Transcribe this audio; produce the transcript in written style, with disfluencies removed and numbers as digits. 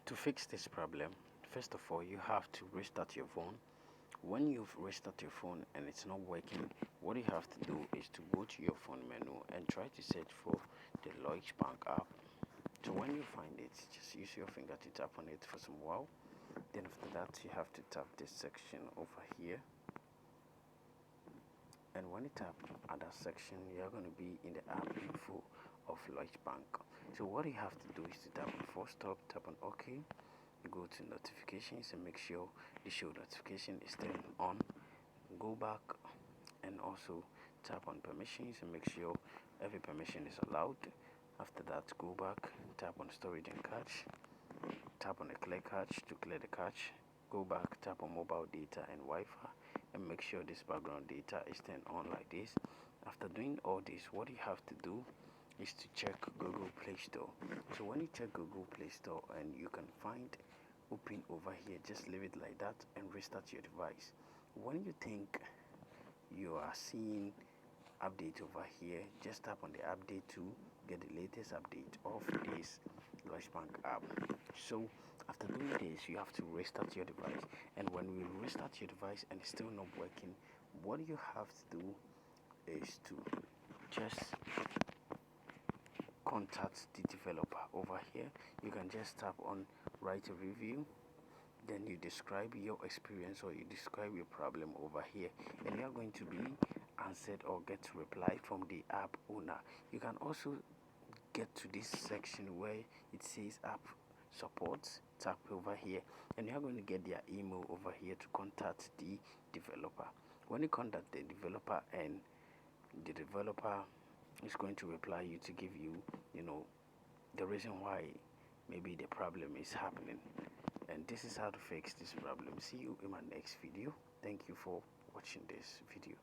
To fix this problem, first of all, you have to restart your phone. When you've restarted your phone and it's not working, what you have to do is to go to your phone menu and try to search for the Lloyds Bank app. So when you find it, just use your finger to tap on it for some while. Then after that, you have to tap this section over here. And when you tap at that section, you're going to be in the app info of Lloyds Bank. So what you have to do is to tap on force stop, tap on OK, go to notifications and make sure the show notification is turned on. Go back and also tap on permissions and make sure every permission is allowed. After that, go back, tap on storage and cache, tap on the clear cache to clear the cache. Go back, tap on mobile data and Wi-Fi and make sure this background data is turned on like this. After doing all this, what you have to do is to check Google Play Store. So when you check Google Play Store and you can find open over here, just leave it like that and restart your device. When you think you are seeing update over here, just tap on the update to get the latest update of this Lloyds Bank app. So after doing this, you have to restart your device, and when you restart your device and it's still not working, what you have to do is to just contact the developer over here. You can just tap on write a review, then you describe your experience or you describe your problem over here, and you are going to be answered or get reply from the app owner. You can also get to this section where it says app support, tap over here, and you are going to get their email over here to contact the developer. When you contact the developer, and the developer is going to reply you to give you, the reason why maybe the problem is happening. And this is how to fix this problem. See you in my next video. Thank you for watching this video.